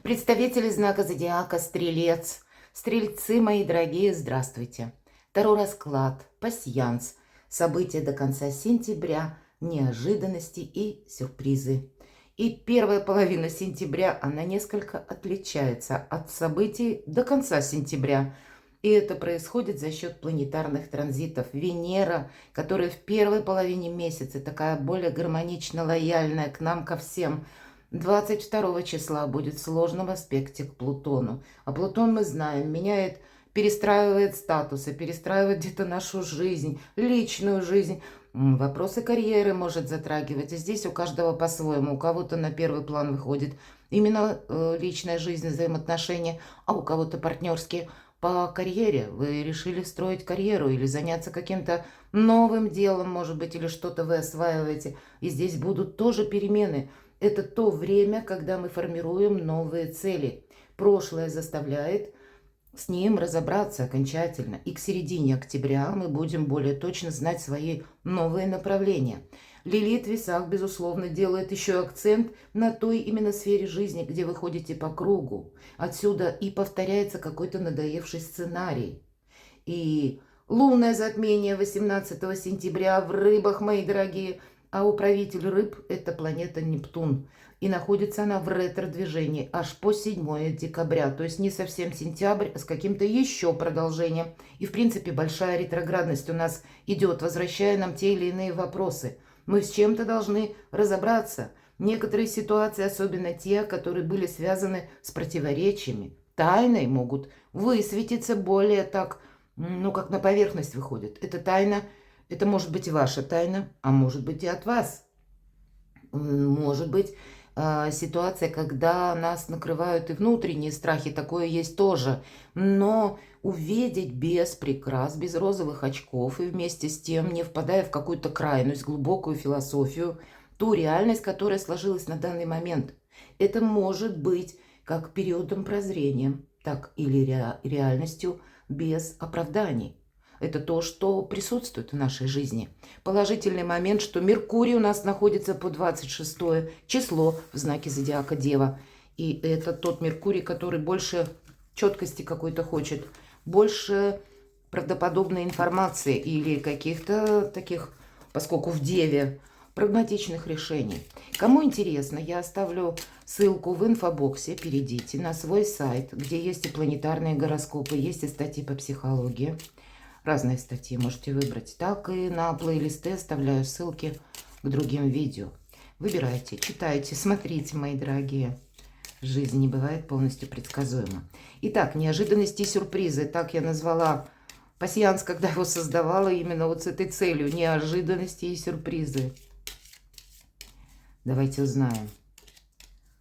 Представители знака зодиака Стрелец. Стрельцы, мои дорогие, здравствуйте. Таро расклад, пасьянс, события до конца сентября, неожиданности и сюрпризы. И первая половина сентября, она несколько отличается от событий до конца сентября. И это происходит за счет планетарных транзитов. Венера, которая в первой половине месяца такая более гармонично лояльная к нам, ко всем, 22 числа будет в сложном аспекте к Плутону. А Плутон, мы знаем, меняет, перестраивает статусы, перестраивает где-то нашу жизнь, личную жизнь. Вопросы карьеры может затрагивать. И здесь у каждого по-своему. У кого-то на первый план выходит именно личная жизнь, взаимоотношения, а у кого-то партнерские. По карьере вы решили строить карьеру или заняться каким-то новым делом, может быть, или что-то вы осваиваете. И здесь будут тоже перемены. Это то время, когда мы формируем новые цели. Прошлое заставляет с ним разобраться окончательно. И к середине октября мы будем более точно знать свои новые направления. Лилит в весах, безусловно, делает еще акцент на той именно сфере жизни, где вы ходите по кругу. Отсюда и повторяется какой-то надоевший сценарий. И лунное затмение 18 сентября в Рыбах, мои дорогие, а управитель рыб – это планета Нептун. И находится она в ретро-движении аж по 7 декабря. То есть не совсем сентябрь, а с каким-то еще продолжением. И, в принципе, большая ретроградность у нас идет, возвращая нам те или иные вопросы. Мы с чем-то должны разобраться. Некоторые ситуации, особенно те, которые были связаны с противоречиями, тайной, могут высветиться более так, как на поверхность выходит. Это тайна. Это может быть и ваша тайна, а может быть и от вас. Может быть ситуация, когда нас накрывают и внутренние страхи, такое есть тоже. Но увидеть без прикрас, без розовых очков и вместе с тем, не впадая в какую-то крайность, глубокую философию, ту реальность, которая сложилась на данный момент. Это может быть как периодом прозрения, так или реальностью без оправданий. Это то, что присутствует в нашей жизни. Положительный момент, что Меркурий у нас находится по 26 число в знаке зодиака Дева. И это тот Меркурий, который больше четкости какой-то хочет, больше правдоподобной информации или каких-то таких, поскольку в Деве, прагматичных решений. Кому интересно, я оставлю ссылку в инфобоксе. Перейдите на свой сайт, где есть и планетарные гороскопы, есть и статьи по психологии. Разные статьи можете выбрать. Так и на плейлисты оставляю ссылки к другим видео. Выбирайте, читайте, смотрите, мои дорогие. Жизнь не бывает полностью предсказуема. Итак, неожиданности и сюрпризы. Так я назвала пасьянс, когда его создавала, именно вот с этой целью. Неожиданности и сюрпризы. Давайте узнаем.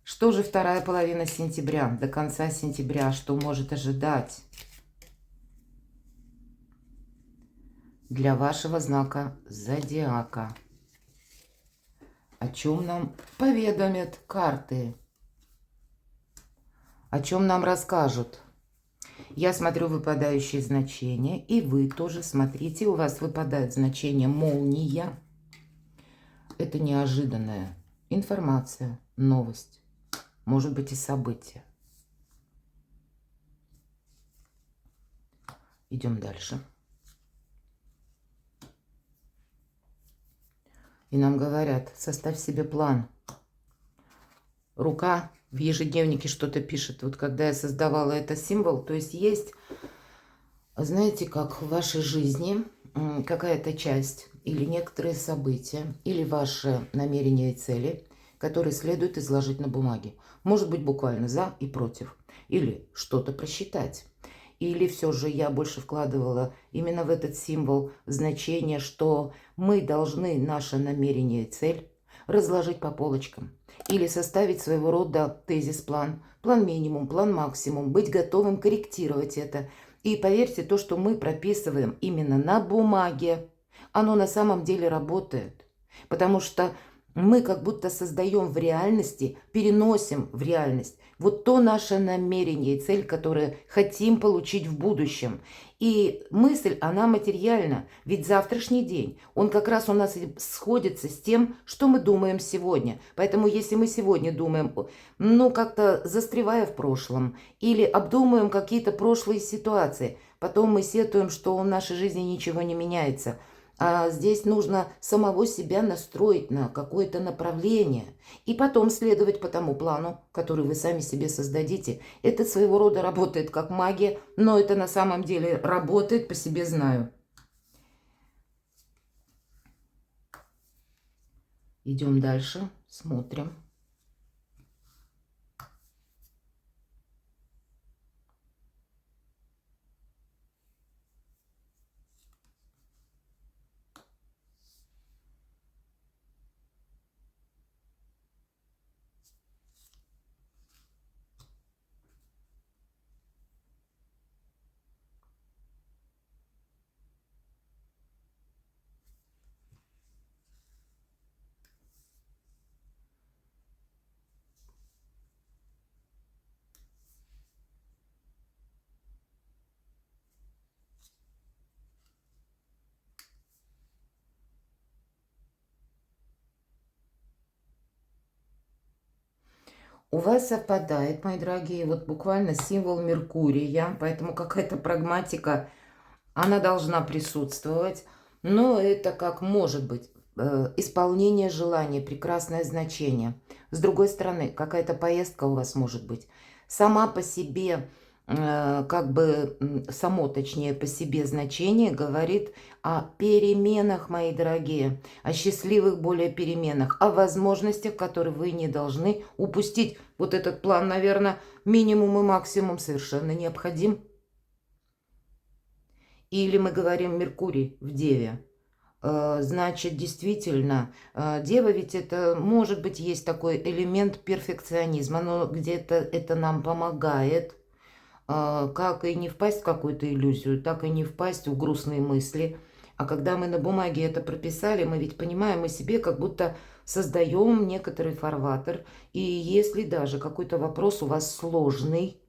Что же вторая половина сентября, до конца сентября, что может ожидать для вашего знака зодиака? О чем нам поведомят карты? О чем нам расскажут? Я смотрю выпадающие значения, и вы тоже смотрите. У вас выпадает значение молния. Это неожиданная информация, новость, может быть и событие. Идем дальше. И нам говорят, составь себе план. Рука в ежедневнике что-то пишет. Вот когда я создавала этот символ, то есть, знаете, как в вашей жизни какая-то часть или некоторые события, или ваши намерения и цели, которые следует изложить на бумаге. Может быть, буквально за и против. Или что-то просчитать. Или все же я больше вкладывала именно в этот символ значение, что мы должны наше намерение и цель разложить по полочкам. Или составить своего рода тезис-план, план минимум, план максимум, быть готовым корректировать это. И поверьте, то, что мы прописываем именно на бумаге, оно на самом деле работает. Потому что мы как будто создаем в реальности, переносим в реальность вот то наше намерение и цель, которую хотим получить в будущем. И мысль, она материальна, ведь завтрашний день, он как раз у нас и сходится с тем, что мы думаем сегодня. Поэтому если мы сегодня думаем, ну, как-то застревая в прошлом, или обдумываем какие-то прошлые ситуации, потом мы сетуем, что в нашей жизни ничего не меняется. А здесь нужно самого себя настроить на какое-то направление и потом следовать по тому плану, который вы сами себе создадите. Это своего рода работает как магия, но это на самом деле работает, по себе знаю. Идем дальше, смотрим. У вас совпадает, мои дорогие, вот буквально символ Меркурия, поэтому какая-то прагматика, она должна присутствовать, но это как может быть исполнение желания, прекрасное значение. С другой стороны, какая-то поездка у вас может быть. Сама по себе, само точнее по себе значение говорит о переменах, мои дорогие, о счастливых более переменах, о возможностях, которые вы не должны упустить. Вот этот план, наверное, минимум и максимум совершенно необходим. Или мы говорим Меркурий в Деве. Значит, действительно, Дева ведь это, может быть, есть такой элемент перфекционизма, но где-то это нам помогает, как и не впасть в какую-то иллюзию, так и не впасть в грустные мысли. А когда мы на бумаге это прописали, мы ведь понимаем, мы себе как будто создаем некоторый фарватер. И если даже какой-то вопрос у вас сложный,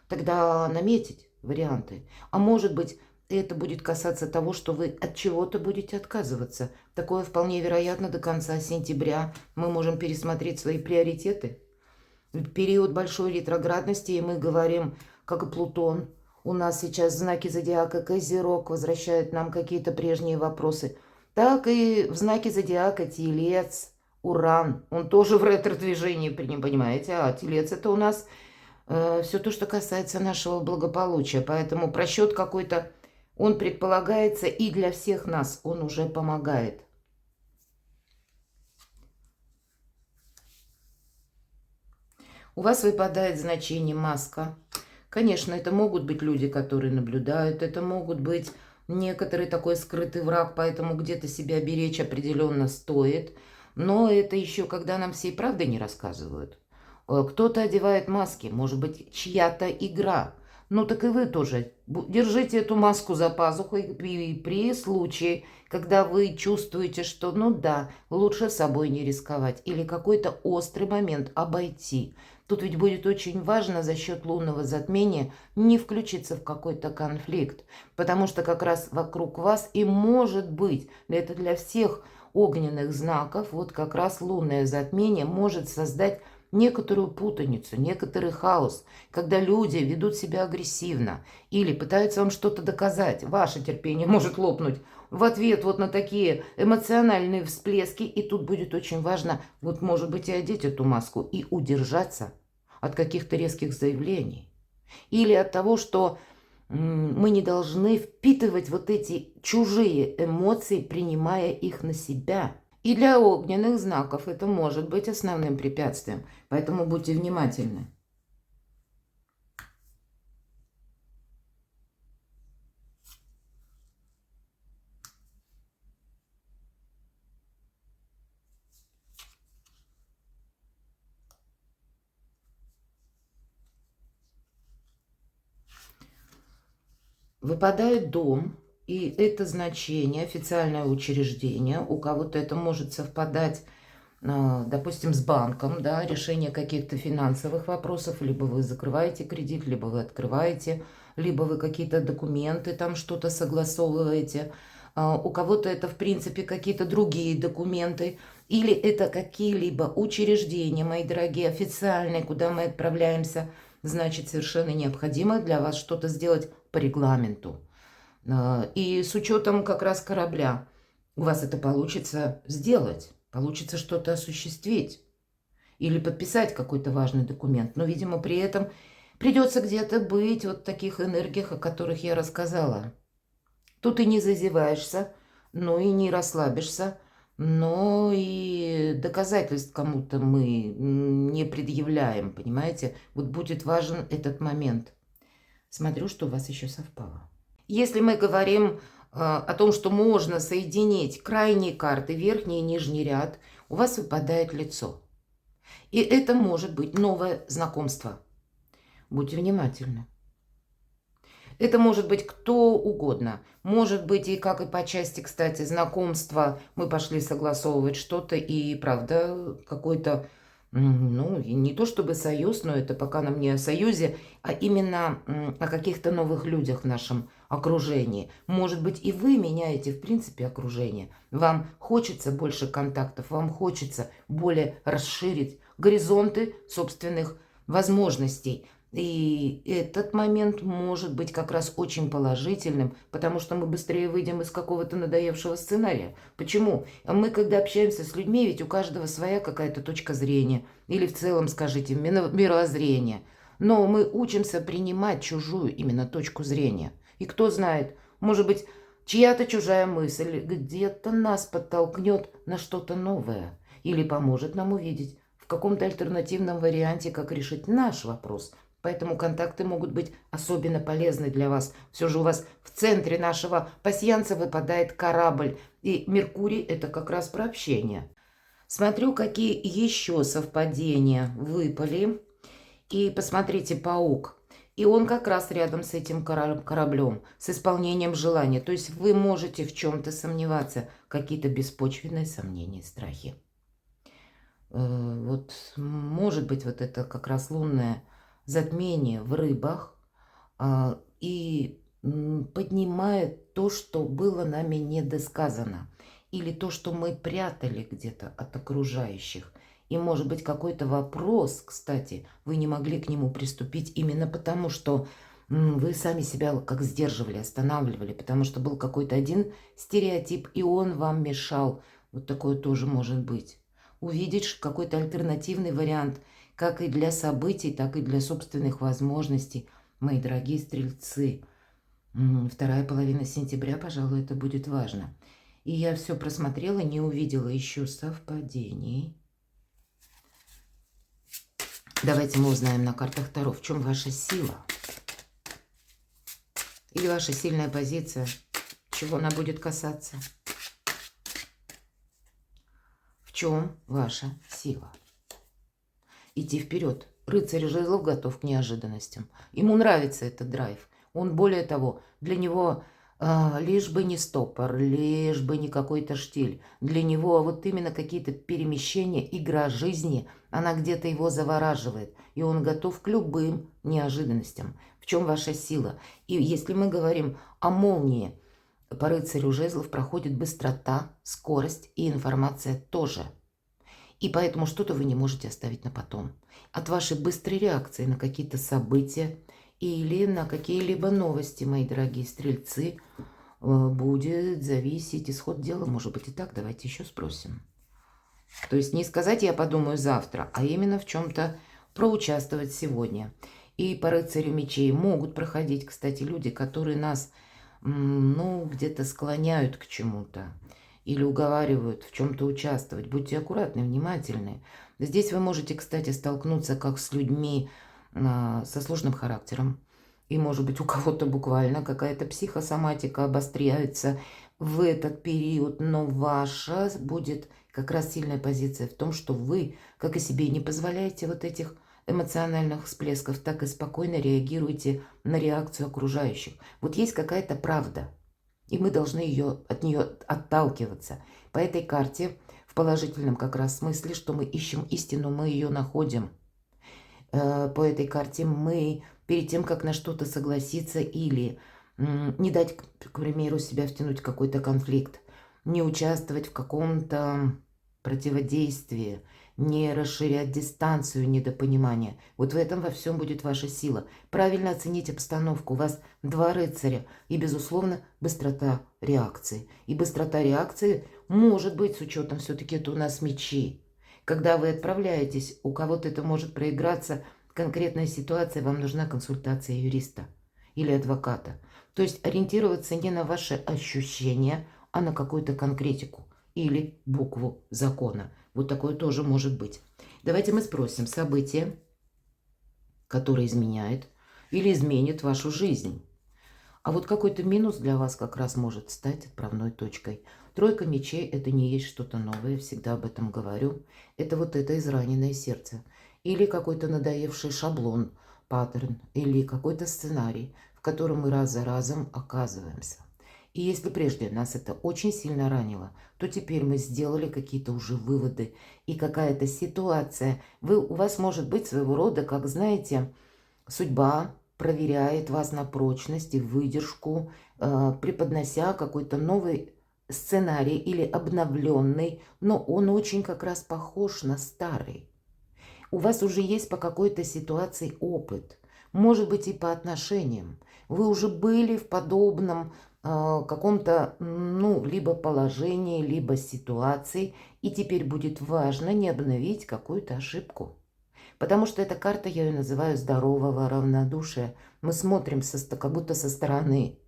тогда наметить варианты. А может быть, это будет касаться того, что вы от чего-то будете отказываться. Такое вполне вероятно до конца сентября. Мы можем пересмотреть свои приоритеты. В период большой ретроградности, и мы говорим, как и Плутон, у нас сейчас знаки зодиака Козерог возвращают нам какие-то прежние вопросы. Так и в знаке зодиака Телец, Уран, он тоже в ретро-движении, понимаете, а Телец это у нас все то, что касается нашего благополучия. Поэтому просчет какой-то, он предполагается, и для всех нас он уже помогает. У вас выпадает значение маска. Конечно, это могут быть люди, которые наблюдают, это могут быть некоторый такой скрытый враг, поэтому где-то себя беречь определенно стоит. Но это еще когда нам всей правды не рассказывают. Кто-то одевает маски, может быть, чья-то игра. Ну так и вы тоже держите эту маску за пазухой при случае, когда вы чувствуете, что, ну да, лучше собой не рисковать или какой-то острый момент обойти. Тут ведь будет очень важно за счет лунного затмения не включиться в какой-то конфликт, потому что как раз вокруг вас и может быть, это для всех огненных знаков, вот как раз лунное затмение может создать некоторую путаницу, некоторый хаос, когда люди ведут себя агрессивно или пытаются вам что-то доказать. Ваше терпение может лопнуть в ответ вот на такие эмоциональные всплески. И тут будет очень важно, вот может быть, и одеть эту маску и удержаться от каких-то резких заявлений. Или от того, что мы не должны впитывать вот эти чужие эмоции, принимая их на себя. И для огненных знаков это может быть основным препятствием. Поэтому будьте внимательны. Выпадает дом, и это значение, официальное учреждение. У кого-то это может совпадать допустим, с банком, да, решение каких-то финансовых вопросов, либо вы закрываете кредит, либо вы открываете, либо вы какие-то документы там что-то согласовываете. У кого-то это, в принципе, какие-то другие документы, или это какие-либо учреждения, мои дорогие, официальные, куда мы отправляемся, значит, совершенно необходимо для вас что-то сделать по регламенту. И с учетом как раз корабля у вас это получится сделать, получится что-то осуществить или подписать какой-то важный документ. Но, видимо, при этом придется где-то быть вот в таких энергиях, о которых я рассказала. Тут и не зазеваешься, но и не расслабишься, но и доказательств кому-то мы не предъявляем, понимаете? Вот будет важен этот момент. Смотрю, что у вас еще совпало. Если мы говорим о том, что можно соединить крайние карты, верхний и нижний ряд, у вас выпадает лицо. И это может быть новое знакомство. Будьте внимательны. Это может быть кто угодно. Может быть и как и по части, кстати, знакомства мы пошли согласовывать что-то и, правда, какой-то, ну, не то чтобы союз, но это пока нам не о союзе, а именно о каких-то новых людях в нашем окружении. Может быть и вы меняете, в принципе, окружение. Вам хочется больше контактов, вам хочется более расширить горизонты собственных возможностей. И этот момент может быть как раз очень положительным, потому что мы быстрее выйдем из какого-то надоевшего сценария. Почему? Мы, когда общаемся с людьми, ведь у каждого своя какая-то точка зрения, или в целом, скажите, мировоззрение. Но мы учимся принимать чужую именно точку зрения. И кто знает, может быть, чья-то чужая мысль где-то нас подтолкнет на что-то новое или поможет нам увидеть в каком-то альтернативном варианте, как решить наш вопрос. Поэтому контакты могут быть особенно полезны для вас. Все же у вас в центре нашего пасьянса выпадает корабль. И Меркурий – это как раз про общение. Смотрю, какие еще совпадения выпали. И посмотрите, паук. И он как раз рядом с этим кораблем, с исполнением желания. То есть вы можете в чем-то сомневаться. Какие-то беспочвенные сомнения, страхи. Вот может быть вот это как раз лунное затмение в рыбах и поднимает то, что было нами недосказано, или то, что мы прятали где-то от окружающих. И может быть какой-то вопрос, кстати, вы не могли к нему приступить именно потому, что вы сами себя как сдерживали, останавливали, потому что был какой-то один стереотип, и он вам мешал. Вот такое тоже может быть. Увидеть какой-то альтернативный вариант – как и для событий, так и для собственных возможностей. Мои дорогие стрельцы, вторая половина сентября, пожалуй, это будет важно. И я все просмотрела, не увидела еще совпадений. Давайте мы узнаем на картах Таро, в чем ваша сила. Или ваша сильная позиция, чего она будет касаться. В чем ваша сила? Идти вперед. Рыцарь жезлов готов к неожиданностям. Ему нравится этот драйв. Он, более того, для него лишь бы не стопор, лишь бы не какой-то штиль. Для него вот именно какие-то перемещения, игра жизни, она где-то его завораживает. И он готов к любым неожиданностям. В чем ваша сила? И если мы говорим о молнии, по рыцарю жезлов проходит быстрота, скорость и информация тоже. И поэтому что-то вы не можете оставить на потом. От вашей быстрой реакции на какие-то события или на какие-либо новости, мои дорогие стрельцы, будет зависеть исход дела. Может быть и так, давайте еще спросим. То есть не сказать «я подумаю завтра», а именно в чем-то проучаствовать сегодня. И по рыцарю мечей могут проходить, кстати, люди, которые нас, ну, где-то склоняют к чему-то. Или уговаривают в чем-то участвовать. Будьте аккуратны, внимательны. Здесь вы можете, кстати, столкнуться как с людьми со сложным характером. И, может быть, у кого-то буквально какая-то психосоматика обостряется в этот период. Но ваша будет как раз сильная позиция в том, что вы, как и себе, не позволяете вот этих эмоциональных всплесков, так и спокойно реагируете на реакцию окружающих. Вот есть какая-то правда. И мы должны от нее отталкиваться. По этой карте, в положительном как раз смысле, что мы ищем истину, мы ее находим. По этой карте мы перед тем, как на что-то согласиться или не дать, к примеру, себя втянуть в какой-то конфликт, не участвовать в каком-то противодействии, не расширять дистанцию недопонимания. Вот в этом во всем будет ваша сила. Правильно оценить обстановку. У вас два рыцаря и, безусловно, быстрота реакции. И быстрота реакции может быть с учетом все-таки это у нас мечи. Когда вы отправляетесь, у кого-то это может проиграться, конкретная ситуация, вам нужна консультация юриста или адвоката. То есть ориентироваться не на ваши ощущения, а на какую-то конкретику или букву закона. Вот такое тоже может быть. Давайте мы спросим событие, которое изменяет или изменит вашу жизнь. А вот какой-то минус для вас как раз может стать отправной точкой. Тройка мечей – это не есть что-то новое, всегда об этом говорю. Это вот это израненное сердце. Или какой-то надоевший шаблон, паттерн, или какой-то сценарий, в котором мы раз за разом оказываемся. И если прежде нас это очень сильно ранило, то теперь мы сделали какие-то уже выводы. И какая-то ситуация, у вас может быть своего рода, как знаете, судьба проверяет вас на прочность и выдержку, преподнося какой-то новый сценарий или обновленный, но он очень как раз похож на старый. У вас уже есть по какой-то ситуации опыт, может быть и по отношениям. Вы уже были в подобном каком-то, либо положении, либо ситуации, и теперь будет важно не обновить какую-то ошибку. Потому что эта карта, я ее называю здорового равнодушия. Мы смотрим как будто со стороны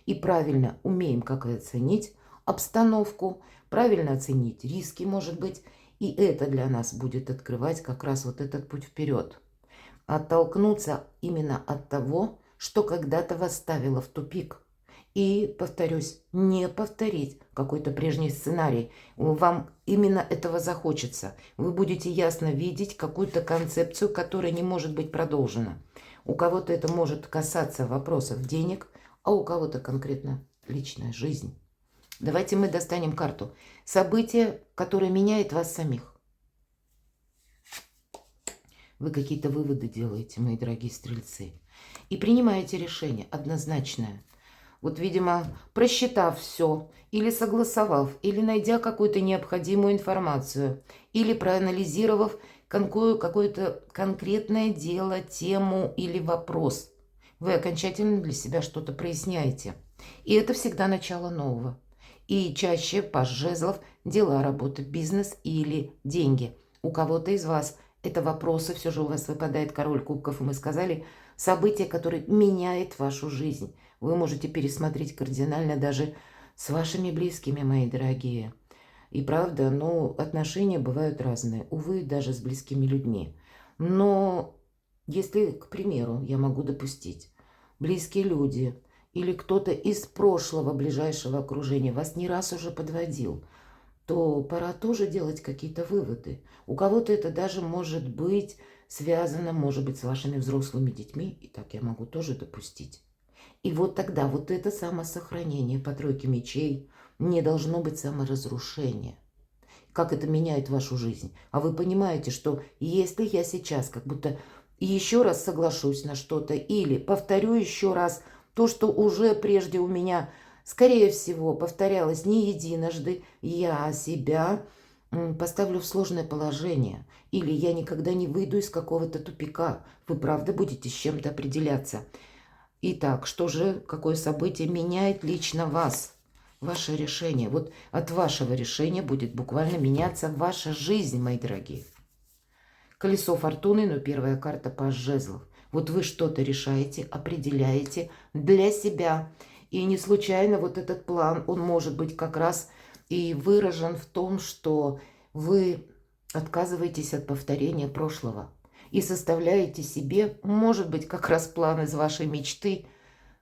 и правильно умеем как оценить обстановку, правильно оценить риски, может быть, и это для нас будет открывать как раз вот этот путь вперед. Оттолкнуться именно от того, что когда-то вас ставило в тупик. И, повторюсь, не повторить какой-то прежний сценарий. Вам именно этого захочется. Вы будете ясно видеть какую-то концепцию, которая не может быть продолжена. У кого-то это может касаться вопросов денег, а у кого-то конкретно личная жизнь. Давайте мы достанем карту. Событие, которое меняет вас самих. Вы какие-то выводы делаете, мои дорогие стрельцы. И принимаете решение однозначное. Вот, видимо, просчитав все, или согласовав, или найдя какую-то необходимую информацию, или проанализировав какое-то конкретное дело, тему или вопрос, вы окончательно для себя что-то проясняете. И это всегда начало нового. И чаще паж жезлов – дела, работа, бизнес или деньги. У кого-то из вас это вопросы, все же у вас выпадает король кубков, и мы сказали, событие, которое меняет вашу жизнь. Вы можете пересмотреть кардинально даже с вашими близкими, мои дорогие. И правда, отношения бывают разные. Увы, даже с близкими людьми. Но если, к примеру, я могу допустить, близкие люди или кто-то из прошлого ближайшего окружения вас не раз уже подводил, то пора тоже делать какие-то выводы. У кого-то это даже может быть связано, может быть, с вашими взрослыми детьми. И так я могу тоже допустить. И вот тогда вот это самосохранение по тройке мечей не должно быть саморазрушение. Как это меняет вашу жизнь? А вы понимаете, что если я сейчас как будто еще раз соглашусь на что-то или повторю еще раз то, что уже прежде у меня, скорее всего, повторялось не единожды, я себя поставлю в сложное положение. Или я никогда не выйду из какого-то тупика. Вы правда будете с чем-то определяться. Итак, что же, какое событие меняет лично вас? Ваше решение. Вот от вашего решения будет буквально меняться ваша жизнь, мои дорогие. Колесо фортуны, но первая карта паж жезлов. Вот вы что-то решаете, определяете для себя. И не случайно вот этот план, он может быть как раз и выражен в том, что вы отказываетесь от повторения прошлого. И составляете себе, может быть, как раз план из вашей мечты,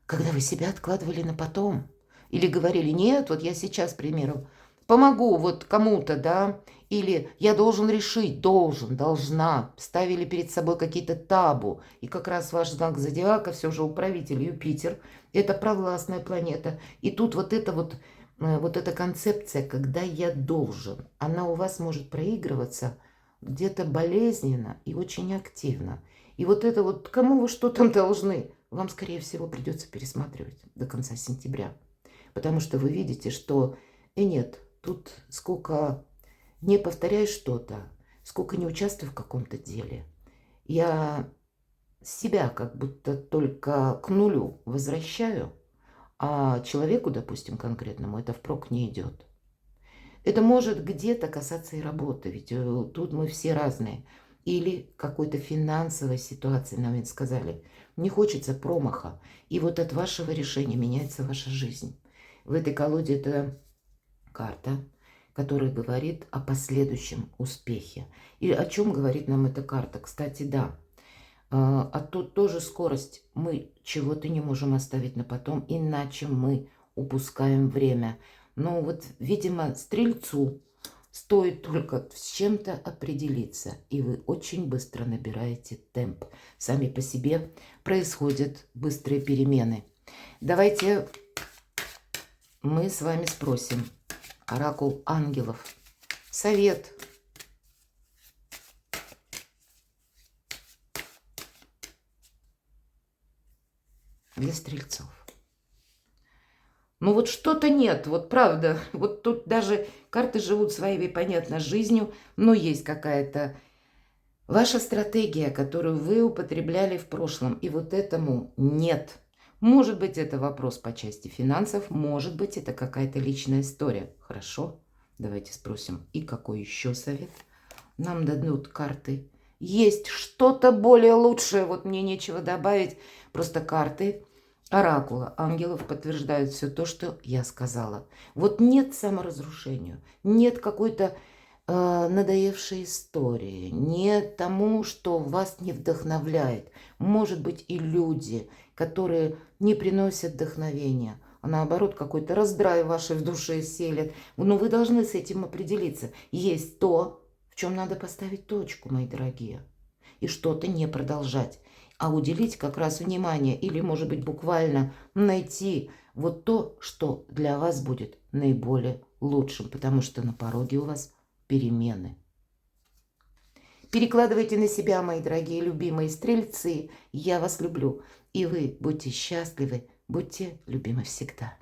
когда вы себя откладывали на потом. Или говорили, нет, вот я сейчас, к примеру, помогу вот кому-то, да, или я должен решить, должна. Ставили перед собой какие-то табу. И как раз ваш знак зодиака, все же управитель Юпитер, это провластная планета. И тут вот это вот вот эта концепция, когда я должен, она у вас может проигрываться где-то болезненно и очень активно. И вот это вот, кому вы что там должны, вам, скорее всего, придется пересматривать до конца сентября. Потому что вы видите, что, нет, тут сколько не повторяй что-то, сколько не участвую в каком-то деле, я себя как будто только к нулю возвращаю, а человеку, допустим, конкретному это впрок не идет. Это может где-то касаться и работы, ведь тут мы все разные. Или какой-то финансовой ситуации, нам ведь сказали, не хочется промаха. И вот от вашего решения меняется ваша жизнь. В этой колоде это карта, которая говорит о последующем успехе. И о чем говорит нам эта карта? Кстати, да, а тут тоже скорость. Мы чего-то не можем оставить на потом, иначе мы упускаем время. Но вот, видимо, стрельцу стоит только с чем-то определиться, и вы очень быстро набираете темп. Сами по себе происходят быстрые перемены. Давайте мы с вами спросим оракул ангелов совет для стрельцов. Ну вот что-то нет, вот правда. Вот тут даже карты живут своей, понятно, жизнью, но есть какая-то ваша стратегия, которую вы употребляли в прошлом, и вот этому нет. Может быть, это вопрос по части финансов, может быть, это какая-то личная история. Хорошо, давайте спросим, и какой еще совет нам дадут карты. Есть что-то более лучшее, вот мне нечего добавить, просто карты оракула ангелов подтверждают все то, что я сказала. Вот нет саморазрушению, нет какой-то надоевшей истории, нет тому, что вас не вдохновляет. Может быть, и люди, которые не приносят вдохновения, а наоборот какой-то раздрай в вашей душе селят. Но вы должны с этим определиться. Есть то, в чем надо поставить точку, мои дорогие, и что-то не продолжать, а уделить как раз внимание или, может быть, буквально найти вот то, что для вас будет наиболее лучшим, потому что на пороге у вас перемены. Перекладывайте на себя, мои дорогие, любимые стрельцы. Я вас люблю. И вы будьте счастливы, будьте любимы всегда.